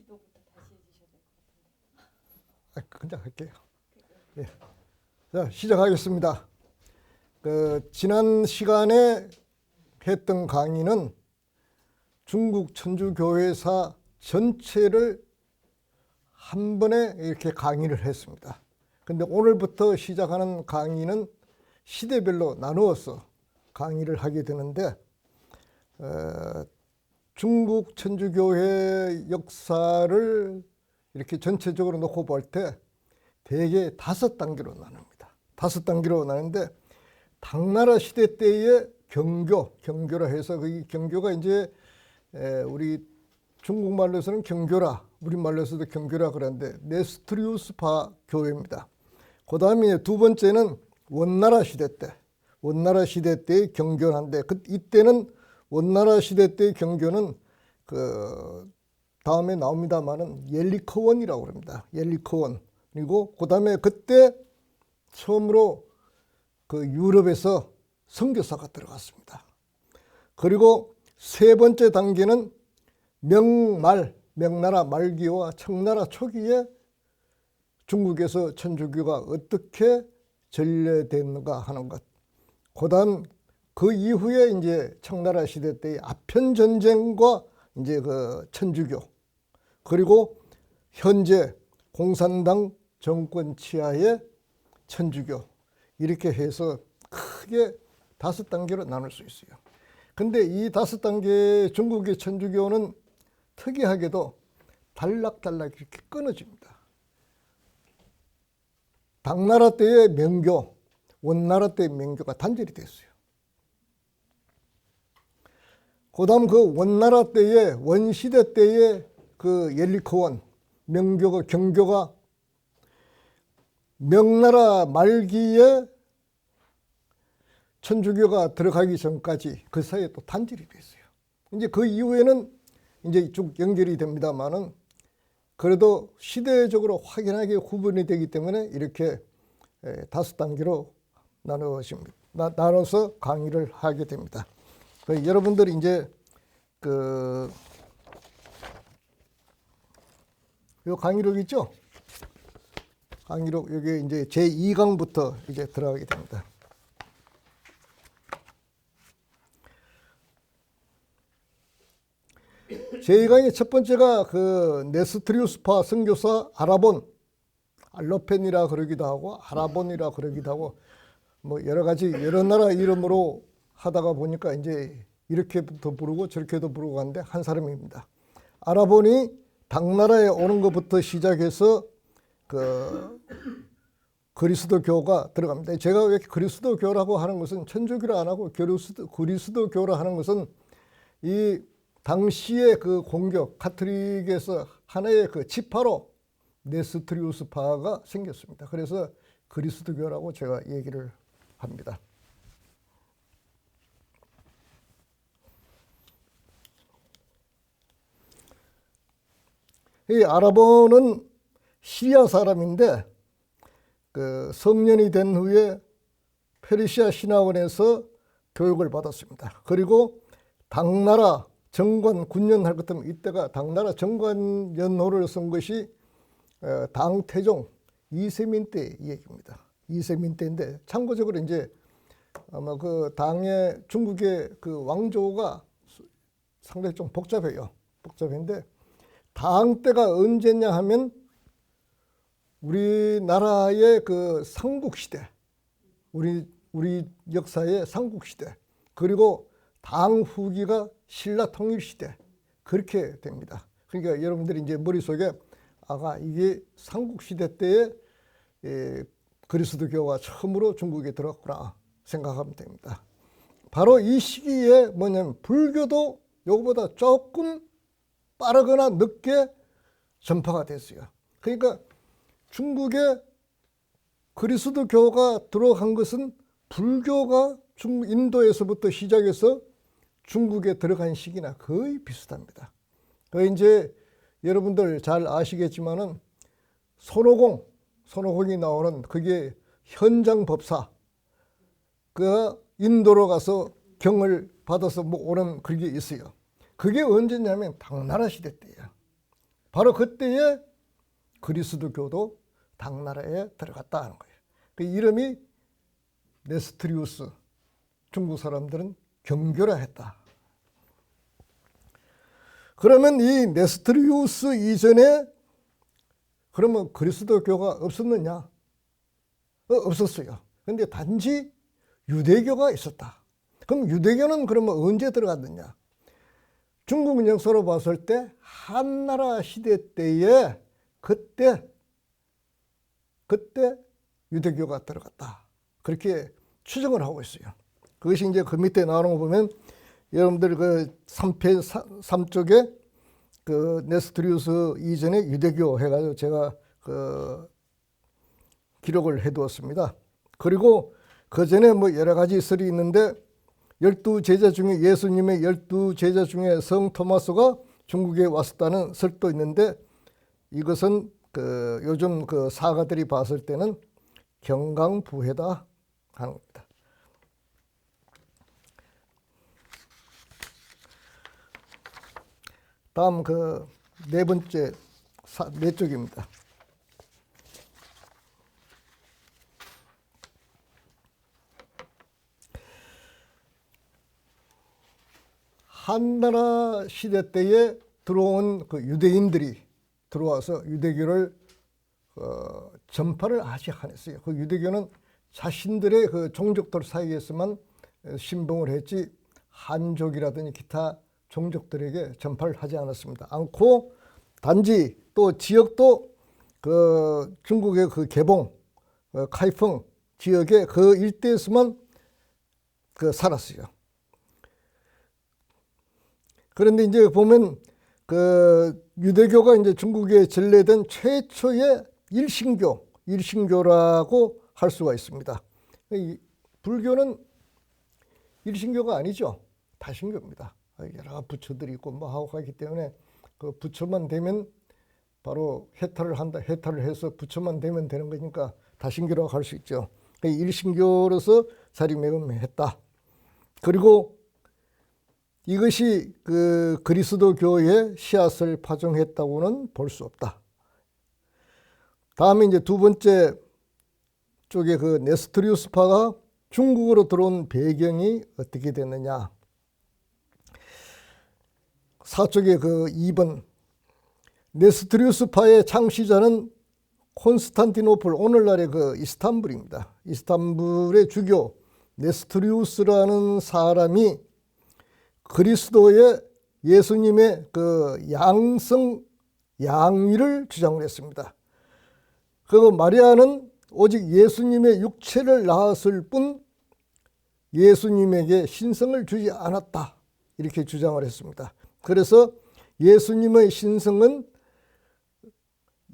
기도부터 다시 해주셔야 될 것 같은데. 그냥 할게요. 네. 자, 시작하겠습니다. 지난 시간에 했던 강의는 중국 천주교회사 전체를 한 번에 이렇게 강의를 했습니다. 근데 오늘부터 시작하는 강의는 시대별로 나누어서 강의를 하게 되는데, 중국 천주교회 역사를 이렇게 전체적으로 놓고 볼 때 대개 5단계로 나눕니다. 5단계로 나누는데, 당나라 시대 때의 경교라 해서 그 경교가 이제 우리 중국말로서는 경교라, 우리말로서도 경교라 그러는데 네스토리우스파 교회입니다. 그 다음에 두 번째는 원나라 시대 때의 경교인데, 이때는 원나라 시대 때의 경교는 그 다음에 나옵니다만은 옐리커원이라고 합니다. 옐리커원. 그리고 그 다음에 그때 처음으로 그 유럽에서 선교사가 들어갔습니다. 그리고 세 번째 단계는 명나라 말기와 청나라 초기에 중국에서 천주교가 어떻게 전래됐는가 하는 것. 그다음 그 이후에 이제 청나라 시대 때의 아편 전쟁과 이제 그 천주교, 그리고 현재 공산당 정권 치하의 천주교, 이렇게 해서 크게 5단계로 나눌 수 있어요. 근데 이 5단계 중국의 천주교는 특이하게도 단락단락 이렇게 끊어집니다. 당나라 때의 명교, 원나라 때의 명교가 단절이 됐어요. 그 다음 그 원나라 때의, 원시대 때의 그 옐리커원, 경교가 명나라 말기에 천주교가 들어가기 전까지 그 사이에 또 단절이 됐어요. 이제 그 이후에는 이제 쭉 연결이 됩니다만은 그래도 시대적으로 확연하게 구분이 되기 때문에 이렇게 5단계로 나눠서 강의를 하게 됩니다. 여러분들이 이제 요 강의록 있죠? 강의록 여기 이제 제2강부터 이제 들어가게 됩니다. 제2강의 첫 번째가 그 네스토리우스파 선교사 알로펜이라 그러기도 하고 아라본이라 그러기도 하고 뭐 여러 나라 이름으로 하다가 보니까 이제 이렇게도 부르고 저렇게도 부르고 하는데 한 사람입니다. 아라본이 당나라에 오는 것부터 시작해서 그 그리스도교가 들어갑니다. 제가 왜 그리스도교라고 하는 것은 천주교라 안 하고 그리스도교라 하는 것은 이 당시의 그 공교 카톨릭에서 하나의 그 지파로 네스토리우스파가 생겼습니다. 그래서 그리스도교라고 제가 얘기를 합니다. 이 아라본은 시리아 사람인데 그 성년이 된 후에 페르시아 신학원에서 교육을 받았습니다. 그리고 당나라 정관 군년할 것 같으면 이때가 당나라 정관연호를 쓴 것이 당태종 이세민 때 얘기입니다. 이세민 때인데 참고적으로 이제 아마 그 당의 중국의 그 왕조가 상당히 좀 복잡해요. 복잡한데 당 때가 언제냐 하면 우리나라의 그 삼국시대, 우리 역사의 삼국시대, 그리고 당 후기가 신라통일시대, 그렇게 됩니다. 그러니까 여러분들이 이제 머릿속에 이게 삼국시대 때에 그리스도교가 처음으로 중국에 들어갔구나 생각하면 됩니다. 바로 이 시기에 뭐냐면 불교도 요거보다 조금 빠르거나 늦게 전파가 됐어요. 그러니까 중국에 그리스도교가 들어간 것은 불교가 인도에서부터 시작해서 중국에 들어간 시기나 거의 비슷합니다. 이제 여러분들 잘 아시겠지만은 손오공이 나오는 그게 현장 법사, 그 인도로 가서 경을 받아서 오는 그게 있어요. 그게 언제냐면 당나라 시대 때야. 바로 그때에 그리스도교도 당나라에 들어갔다 하는 거예요. 그 이름이 네스트리우스. 중국 사람들은 경교라 했다. 그러면 이 네스트리우스 이전에 그러면 그리스도교가 없었느냐? 없었어요. 근데 단지 유대교가 있었다. 그럼 유대교는 그러면 언제 들어갔느냐? 중국 역사로 봤을 때 한나라 시대 때에 그때 유대교가 들어갔다. 그렇게 추정을 하고 있어요. 그것이 이제 그 밑에 나오는 거 보면 여러분들 그 3페 3쪽에 그 네스트리우스 이전에 유대교 해가지고 제가 그 기록을 해두었습니다. 그리고 그 전에 뭐 여러 가지 설이 있는데 12제자 중에 예수님의 12제자 중에 성 토마스가 중국에 왔었다는 설도 있는데 이것은 그 요즘 그 사가들이 봤을 때는 경강부회다 하는 겁니다. 다음 그 네 번째 네 쪽입니다. 한나라 시대 때에 들어온 그 유대인들이 들어와서 유대교를 전파를 아직 안 했어요. 그 유대교는 자신들의 그 종족들 사이에서만 신봉을 했지 한족이라든지 기타 종족들에게 전파를 하지 않고 단지 또 지역도 그 중국의 그 개봉, 카이펑 지역의 그 일대에서만 그 살았어요. 그런데 이제 보면 그 유대교가 이제 중국에 전래된 최초의 일신교라고 할 수가 있습니다. 불교는 일신교가 아니죠. 다신교입니다. 여러 부처들이 있고 뭐 하고 하기 때문에 그 부처만 되면 바로 해탈을 해서 부처만 되면 되는 거니까 다신교라고 할 수 있죠. 일신교로서 자리매김했다. 그리고 이것이 그 그리스도교의 씨앗을 파종했다고는 볼 수 없다. 다음에 이제 두 번째 쪽에 그 네스트리우스파가 중국으로 들어온 배경이 어떻게 됐느냐. 4쪽에 그 2번 네스트리우스파의 창시자는 콘스탄티노플 오늘날의 그 이스탄불입니다. 이스탄불의 주교 네스트리우스라는 사람이 그리스도의 예수님의 그 양위를 주장을 했습니다. 그리고 마리아는 오직 예수님의 육체를 낳았을 뿐 예수님에게 신성을 주지 않았다. 이렇게 주장을 했습니다. 그래서 예수님의 신성은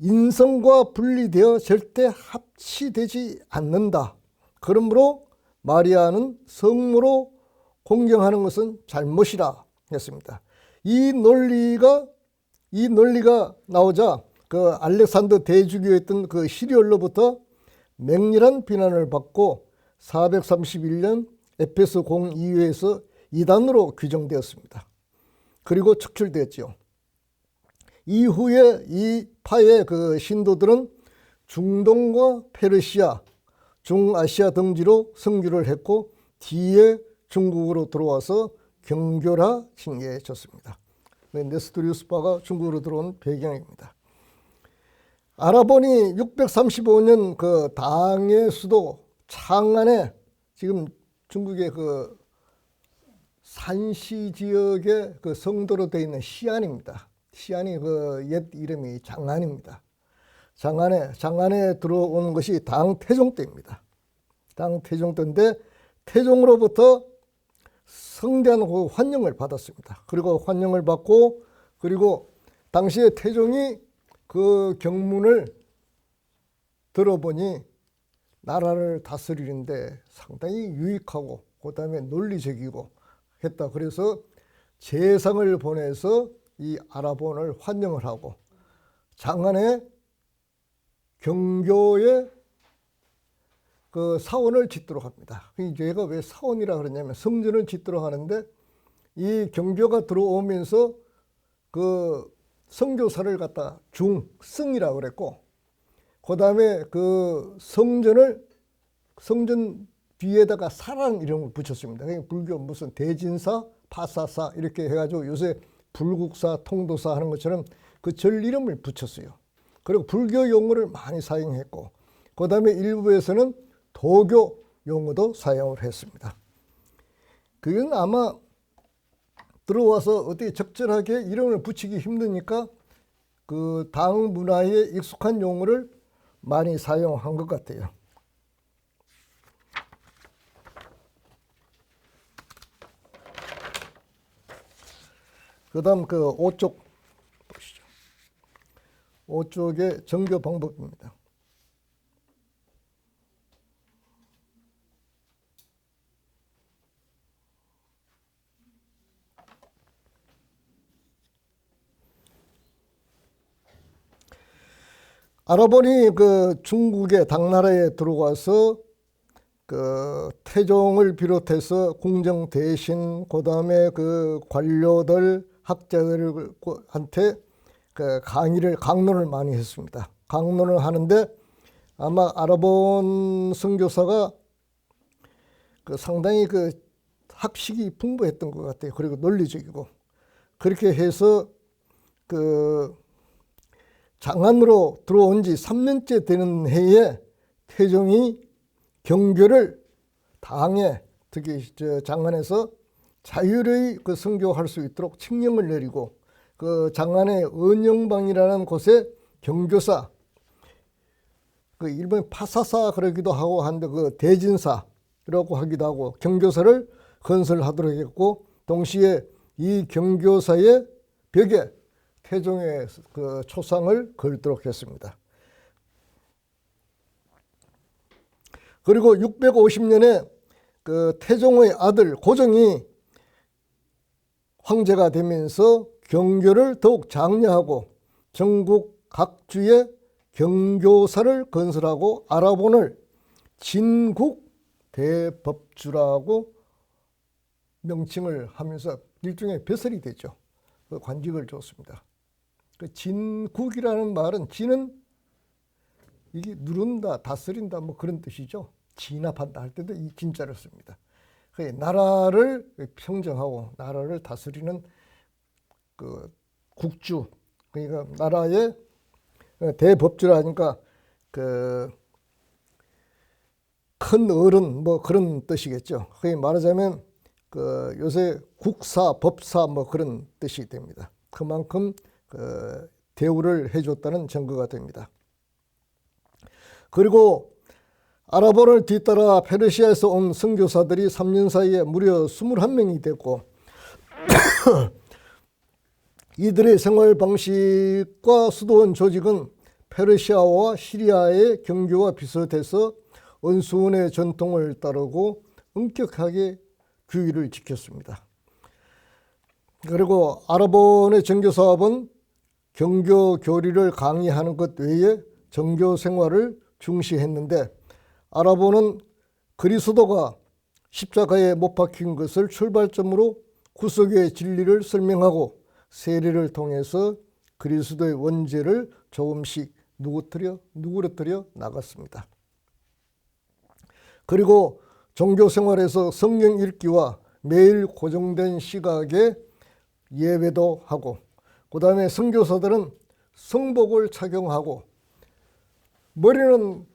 인성과 분리되어 절대 합치되지 않는다. 그러므로 마리아는 성모로 공경하는 것은 잘못이라 했습니다. 이 논리가 나오자 그 알렉산더 대주교였던 그 시리얼로부터 맹렬한 비난을 받고 431년 에페소 공의회에서 이단으로 규정되었습니다. 그리고 축출되었죠. 이후에 이 파의 그 신도들은 중동과 페르시아, 중아시아 등지로 선교를 했고 뒤에 중국으로 들어와서 경교라 칭해졌습니다. 네스트리우스파가 중국으로 들어온 배경입니다. 알아보니 635년 그 당의 수도 창안에 지금 중국의 그 산시 지역의 그 성도로 되어 있는 시안입니다. 시안이 그 옛 이름이 장안입니다. 장안에 들어온 것이 당 태종 때입니다. 당 태종 때인데 태종으로부터 성대한 환영을 받았습니다. 그리고 환영을 받고 그리고 당시에 태종이 그 경문을 들어보니 나라를 다스리는데 상당히 유익하고 그다음에 논리적이고 했다. 그래서 재상을 보내서 이 아라본을 환영을 하고 장안에 경교의 그 사원을 짓도록 합니다. 얘가 왜 사원이라 그러냐면 성전을 짓도록 하는데 이 경교가 들어오면서 그 선교사를 갖다 중승이라고 그랬고, 그 다음에 그 성전 뒤에다가 사라는 이름을 붙였습니다. 불교 무슨 대진사, 파사사 이렇게 해가지고 요새 불국사, 통도사 하는 것처럼 그 절 이름을 붙였어요. 그리고 불교 용어를 많이 사용했고, 그 다음에 일부에서는 도교 용어도 사용을 했습니다. 그건 아마 들어와서 어떻게 적절하게 이름을 붙이기 힘드니까 그 당 문화에 익숙한 용어를 많이 사용한 것 같아요. 그 다음 그 5쪽 보시죠. 5쪽의 정교 방법입니다. 아라본이 그 중국의 당나라에 들어와서 그 태종을 비롯해서 궁정 대신, 그 다음에 그 관료들, 학자들한테 그 강론을 많이 했습니다. 강론을 하는데 아마 아라본 선교사가 그 상당히 그 학식이 풍부했던 것 같아요. 그리고 논리적이고, 그렇게 해서 그 장안으로 들어온 지 3년째 되는 해에 태종이 경교를 당에, 특히 장안에서 자유로이 그 선교할 수 있도록 칙령을 내리고, 그 장안의 은영방이라는 곳에 경교사, 그 일본 파사사 그러기도 하고 한데 그 대진사라고 하기도 하고 경교사를 건설하도록 했고, 동시에 이 경교사의 벽에 태종의 그 초상을 걸도록 했습니다. 그리고 650년에 그 태종의 아들 고종이 황제가 되면서 경교를 더욱 장려하고 전국 각주에 경교사를 건설하고 아라본을 진국 대법주라고 명칭을 하면서 일종의 벼슬이 되죠. 그 관직을 줬습니다. 그 진국이라는 말은 진은 이게 누른다, 다스린다 뭐 그런 뜻이죠. 진압한다 할 때도 이 진자를 씁니다. 나라를 평정하고 나라를 다스리는 그 국주, 그러니까 나라의 대법주라니까 그 큰 어른 뭐 그런 뜻이겠죠. 그게 말하자면 그 요새 국사, 법사 뭐 그런 뜻이 됩니다. 그만큼 그 대우를 해줬다는 증거가 됩니다. 그리고 아라본을 뒤따라 페르시아에서 온 선교사들이 3년 사이에 무려 21명이 됐고 이들의 생활 방식과 수도원 조직은 페르시아와 시리아의 경교와 비슷해서 원수원의 전통을 따르고 엄격하게 규율을 지켰습니다. 그리고 아라본의 정교사업은 경교 교리를 강의하는 것 외에 정교 생활을 중시했는데, 아라본은 그리스도가 십자가에 못 박힌 것을 출발점으로 구속의 진리를 설명하고 세례를 통해서 그리스도의 원죄를 조금씩 누그러뜨려 나갔습니다. 그리고 종교 생활에서 성경 읽기와 매일 고정된 시각에 예배도 하고, 그 다음에 선교사들은 성복을 착용하고 머리는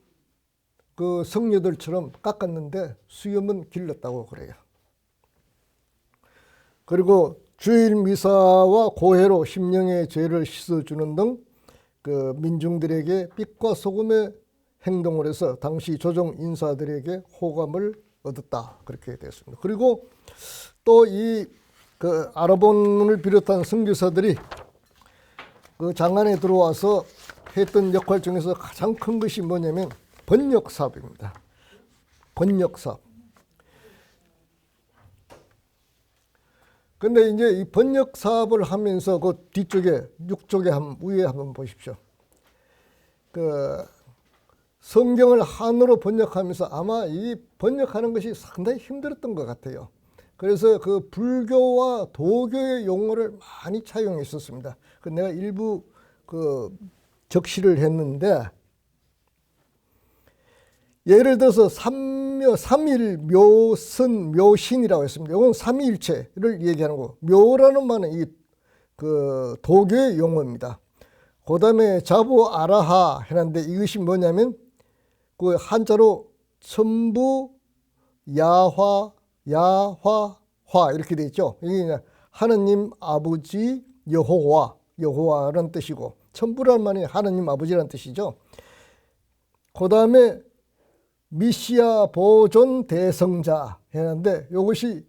그 성녀들처럼 깎았는데 수염은 길렀다고 그래요. 그리고 주일 미사와 고해로 심령의 죄를 씻어주는 등 그 민중들에게 빛과 소금의 행동을 해서 당시 조정 인사들에게 호감을 얻었다, 그렇게 됐습니다. 그리고 또 이 그 아라본을 비롯한 선교사들이 그 장안에 들어와서 했던 역할 중에서 가장 큰 것이 뭐냐면 번역 사업입니다. 번역 사업. 근데 이제 이 번역 사업을 하면서 그 뒤쪽에 6쪽에 위에 한번 보십시오. 그 성경을 한어로 번역하면서 아마 이 번역하는 것이 상당히 힘들었던 것 같아요. 그래서 그 불교와 도교의 용어를 많이 차용했었습니다. 그 내가 일부 그 적시를 했는데, 예를 들어서 삼일묘선 묘신이라고 했습니다. 이건 삼위일체를 얘기하는 거. 묘라는 말은 이 그 도교의 용어입니다. 그 다음에 자부아라하 해놨는데, 이것이 뭐냐면 그 한자로 천부 야화 이렇게 되어 있죠. 이게 하느님 아버지 여호와라는 뜻이고, 천부라는 말이 하느님 아버지라는 뜻이죠. 그 다음에 미시아 보존 대성자 했는데, 이것이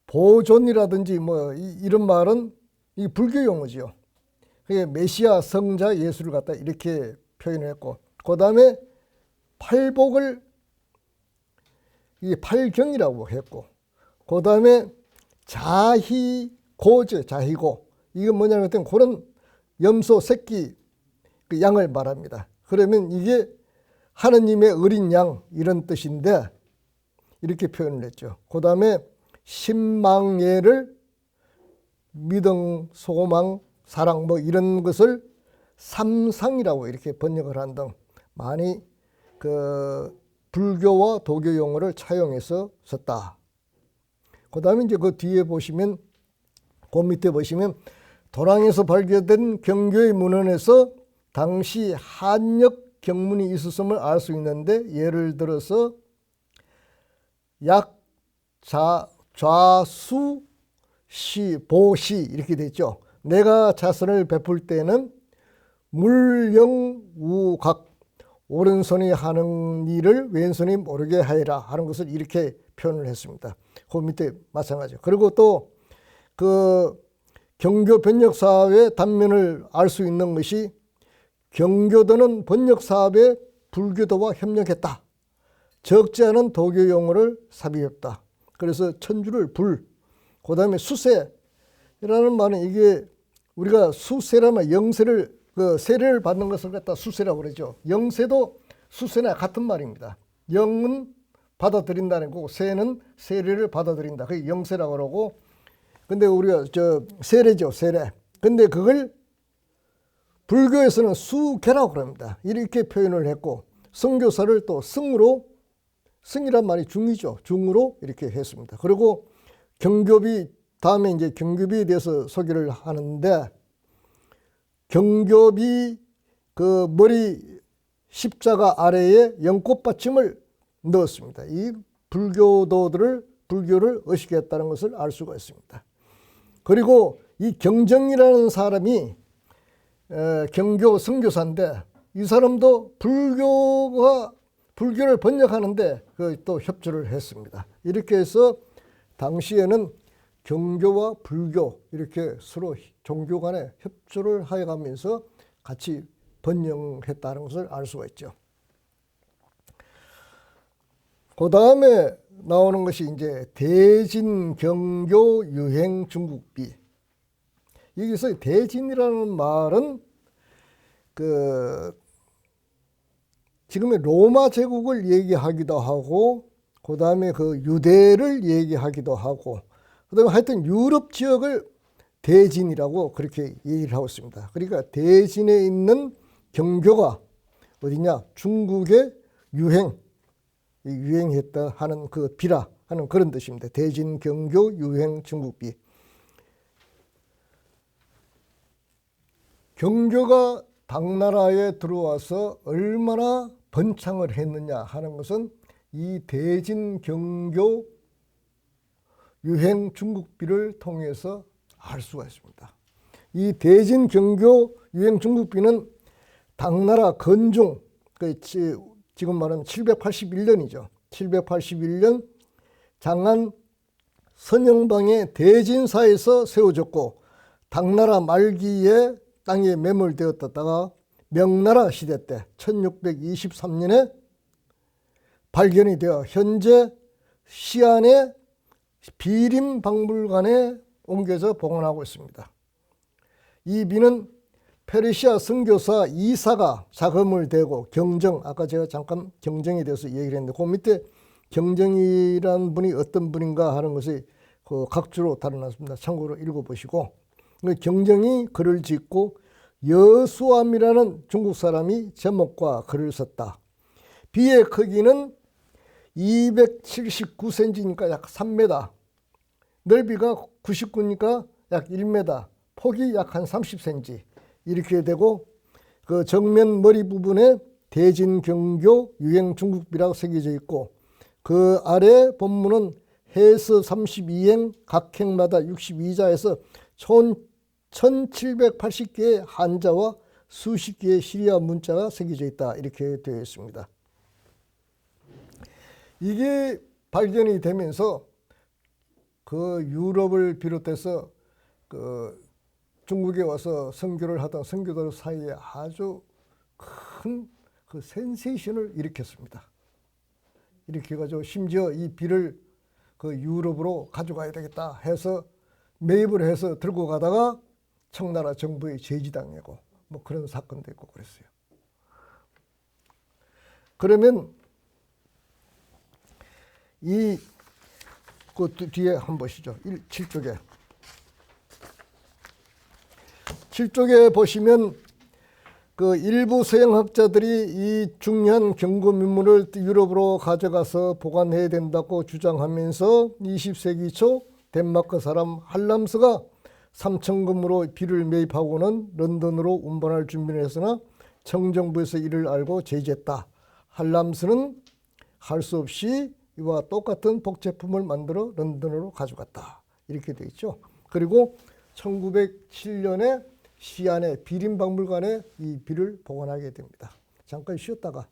보존이라든지 뭐 이런 말은 이 불교 용어지요. 그게 메시아 성자 예수를 갖다 이렇게 표현했고, 그 다음에 팔복을 이 팔경이라고 했고, 그 다음에 자희고죠. 자희고. 이건 뭐냐면 그런 염소 새끼 그 양을 말합니다. 그러면 이게 하느님의 어린 양 이런 뜻인데 이렇게 표현을 했죠. 그 다음에 신망예를 믿음, 소망, 사랑 뭐 이런 것을 삼상이라고 이렇게 번역을 한 등 많이 그 불교와 도교 용어를 차용해서 썼다. 그 다음에 이제 그 뒤에 보시면, 그 밑에 보시면 도랑에서 발견된 경교의 문헌에서 당시 한역 경문이 있었음을 알 수 있는데, 예를 들어서 좌수 시 보시 이렇게 됐죠. 내가 자선을 베풀 때는 물영우각, 오른손이 하는 일을 왼손이 모르게 하여라 하는 것을 이렇게 표현을 했습니다. 그 밑에 마찬가지죠. 그리고 또 그 경교 번역 사업의 단면을 알 수 있는 것이, 경교도는 번역 사업에 불교도와 협력했다. 적지 않은 도교 용어를 삽입했다. 그래서 천주를 불, 그 다음에 수세라는 말은 이게 우리가 수세라면 영세를 그 세례를 받는 것을 갖다 수세라고 그러죠. 영세도 수세나 같은 말입니다. 영은 받아들인다는 거고, 세는 세례를 받아들인다. 그게 영세라고 그러고, 근데 우리가 세례죠, 세례. 근데 그걸 불교에서는 수계라고 그럽니다. 이렇게 표현을 했고, 선교사를 또 승이란 말이 중이죠. 중으로 이렇게 했습니다. 그리고 경교비, 다음에 이제 경교비에 대해서 소개를 하는데, 경교비 그 머리 십자가 아래에 연꽃받침을 넣었습니다. 이 불교도들을 불교를 의식했다는 것을 알 수가 있습니다. 그리고 이 경정이라는 사람이 경교 선교사인데, 이 사람도 불교를 번역하는데 또 협조를 했습니다. 이렇게 해서 당시에는 경교와 불교 이렇게 서로 종교 간에 협조를 하여가면서 같이 번영했다는 것을 알 수가 있죠. 그 다음에 나오는 것이 이제 대진경교 유행 중국비. 여기서 대진이라는 말은 그 지금의 로마 제국을 얘기하기도 하고, 그 다음에 그 유대를 얘기하기도 하고, 그 다음에 하여튼 유럽 지역을 대진이라고 그렇게 얘기를 하고 있습니다. 그러니까 대진에 있는 경교가 어디냐? 중국의 유행했다 하는 그 비라 하는 그런 뜻입니다. 대진 경교 유행 중국비. 경교가 당나라에 들어와서 얼마나 번창을 했느냐 하는 것은 이 대진 경교 유행 중국비를 통해서 알 수가 있습니다. 이 대진 경교 유행 중국비는 당나라 건중, 지금 말하면 781년이죠. 781년 장안 선영방의 대진사에서 세워졌고, 당나라 말기에 땅에 매몰되었다가 명나라 시대 때 1623년에 발견이 되어 현재 시안의 비림박물관에 옮겨져 보관하고 있습니다. 이 비는 페르시아 선교사 이사가 자금을 대고 경정, 아까 제가 잠깐 경정에 대해서 얘기를 했는데, 그 밑에 경정이라는 분이 어떤 분인가 하는 것이 그 각주로 달아났습니다. 참고로 읽어보시고, 경정이 글을 짓고 여수암이라는 중국 사람이 제목과 글을 썼다. 비의 크기는 279cm니까 약 3m, 넓이가 99니까 약 1m, 폭이 약 한 30cm 이렇게 되고, 그 정면 머리 부분에 대진경교 유행 중국비라고 새겨져 있고, 그 아래 본문은 해서 32행 각 행마다 62자에서 총 1780개의 한자와 수십 개의 시리아 문자가 새겨져 있다 이렇게 되어 있습니다. 이게 발견이 되면서 그 유럽을 비롯해서 그 중국에 와서 선교를 하던 선교들 사이에 아주 큰 그 센세이션을 일으켰습니다. 이렇게 해가지고 심지어 이 비를 그 유럽으로 가져가야 되겠다 해서 매입을 해서 들고 가다가 청나라 정부에 제지당하고 뭐 그런 사건도 있고 그랬어요. 그러면 그 뒤에 한번 보시죠. 7쪽에. 7쪽에 보시면 그 일부 서양학자들이 이 중요한 경고민물을 유럽으로 가져가서 보관해야 된다고 주장하면서 20세기 초 덴마크 사람 할람스가 3천금으로 비를 매입하고는 런던으로 운반할 준비를 했으나 청정부에서 이를 알고 제지했다. 할람스는 할 수 없이 이와 똑같은 복제품을 만들어 런던으로 가져갔다. 이렇게 되어 있죠. 그리고 1907년에 시안의 비림박물관에 이 비를 보관하게 됩니다. 잠깐 쉬었다가